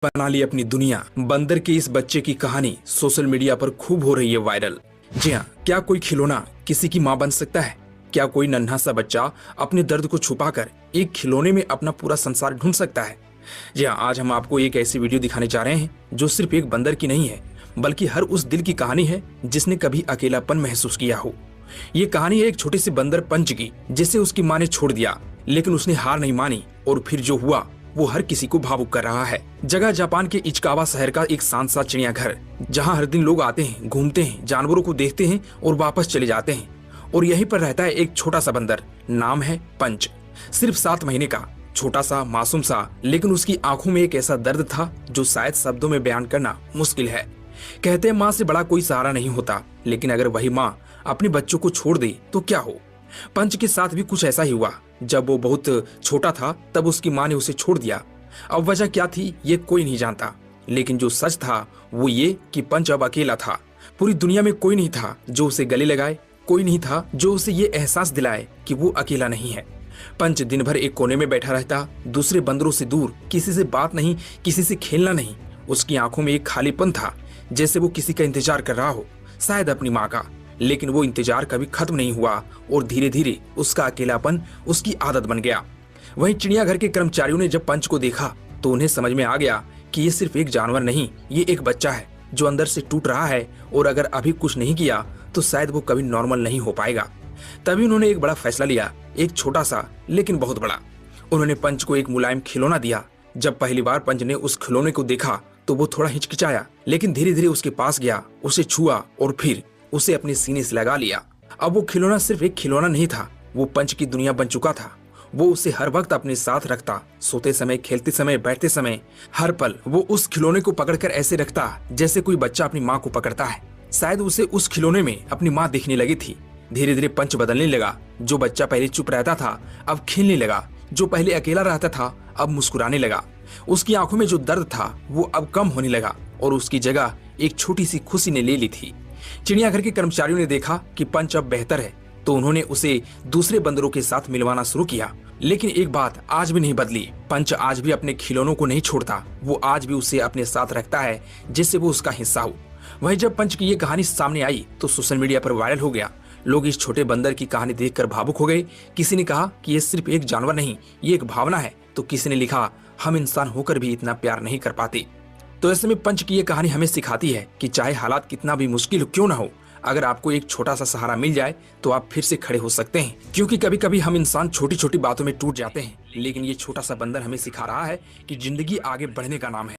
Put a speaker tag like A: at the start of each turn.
A: बना ली अपनी दुनिया। बंदर के इस बच्चे की कहानी सोशल मीडिया पर खूब हो रही है वायरल। जी हाँ, क्या कोई खिलौना किसी की माँ बन सकता है? क्या कोई नन्हा सा बच्चा अपने दर्द को छुपाकर एक खिलौने में अपना पूरा संसार ढूंढ सकता है? जी हाँ, आज हम आपको एक ऐसी वीडियो दिखाने जा रहे हैं जो सिर्फ एक बंदर की नहीं है, बल्कि हर उस दिल की कहानी है जिसने कभी अकेलापन महसूस किया हो। ये कहानी है एक छोटे से बंदर पंच की, जिसे उसकी माँ ने छोड़ दिया, लेकिन उसने हार नहीं मानी और फिर जो हुआ वो हर किसी को भावुक कर रहा है। जगह जापान के इचिकावा शहर का एक शानदार चिड़ियाघर, जहाँ हर दिन लोग आते हैं, घूमते हैं, जानवरों को देखते हैं और वापस चले जाते हैं। और यहीं पर रहता है एक छोटा सा बंदर, नाम है पंच। सिर्फ 7 महीने का, छोटा सा, मासूम सा, लेकिन उसकी आंखों में एक ऐसा दर्द था जो शायद शब्दों में बयान करना मुश्किल है। कहते हैं माँ से बड़ा कोई सहारा नहीं होता, लेकिन अगर वही माँ अपने बच्चों को छोड़ दे तो क्या हो। पंच के साथ भी कुछ ऐसा ही हुआ। जब वो बहुत छोटा था तब उसकी माँ ने उसे छोड़ दिया। अब वजह क्या थी ये कोई नहीं जानता, लेकिन जो सच था वो ये कि पंच अब अकेला था। पूरी दुनिया में कोई नहीं था जो उसे गले लगाए, कोई नहीं था जो उसे ये एहसास दिलाए कि वो अकेला नहीं है। पंच दिन भर एक कोने में बैठा रहता, दूसरे बंदरों से दूर, किसी से बात नहीं, किसी से खेलना नहीं। उसकी आंखों में एक खालीपन था, जैसे वो किसी का इंतजार कर रहा हो, शायद अपनी माँ का। लेकिन वो इंतजार कभी खत्म नहीं हुआ और धीरे धीरे उसका अकेलापन उसकी आदत बन गया। वहीं चिड़ियाघर के कर्मचारियों ने जब पंच को देखा तो उन्हें समझ में आ गया कि ये सिर्फ एक जानवर नहीं, ये एक बच्चा है जो अंदर से टूट रहा है, और अगर अभी कुछ नहीं किया तो शायद वो कभी नॉर्मल नहीं हो पाएगा। तभी उन्होंने एक बड़ा फैसला लिया, एक छोटा सा लेकिन बहुत बड़ा। उन्होंने पंच को एक मुलायम खिलौना दिया। जब पहली बार पंच ने उस खिलौने को देखा तो वो थोड़ा हिचकिचाया, लेकिन धीरे धीरे उसके पास गया, उसे छुआ और फिर उसे अपने सीने से लगा लिया। अब वो खिलौना सिर्फ एक खिलौना नहीं था, वो पंच की दुनिया बन चुका था। वो उसे हर वक्त अपने साथ रखता, सोते समय, खेलते समय, बैठते समय, हर पल वो उस खिलौने को पकड़कर ऐसे रखता जैसे कोई बच्चा अपनी माँ को पकड़ता है। शायद उसे उस खिलौने में अपनी माँ दिखने लगी थी। धीरे धीरे पंच बदलने लगा। जो बच्चा पहले चुप रहता था अब खेलने लगा, जो पहले अकेला रहता था अब मुस्कुराने लगा। उसकी आंखों में जो दर्द था वो अब कम होने लगा और उसकी जगह एक छोटी सी खुशी ने ले ली थी। चिड़ियाघर के कर्मचारियों ने देखा कि पंच अब बेहतर है, तो उन्होंने उसे दूसरे बंदरों के साथ मिलवाना शुरू किया। लेकिन एक बात आज भी नहीं बदली, पंच आज भी अपने खिलौनों को नहीं छोड़ता। वो आज भी उसे अपने साथ रखता है जिससे वो उसका हिस्सा हो। वहीं जब पंच की ये कहानी सामने आई तो सोशल मीडिया पर वायरल हो गया। लोग इस छोटे बंदर की कहानी देखकर भावुक हो गए। किसी ने कहा कि ये सिर्फ एक जानवर नहीं, ये एक भावना है, तो किसी ने लिखा हम इंसान होकर भी इतना प्यार नहीं कर पाते। तो ऐसे में पंच की ये कहानी हमें सिखाती है कि चाहे हालात कितना भी मुश्किल क्यों ना हो, अगर आपको एक छोटा सा सहारा मिल जाए तो आप फिर से खड़े हो सकते हैं। क्योंकि कभी कभी हम इंसान छोटी छोटी बातों में टूट जाते हैं, लेकिन ये छोटा सा बंदर हमें सिखा रहा है कि जिंदगी आगे बढ़ने का नाम है।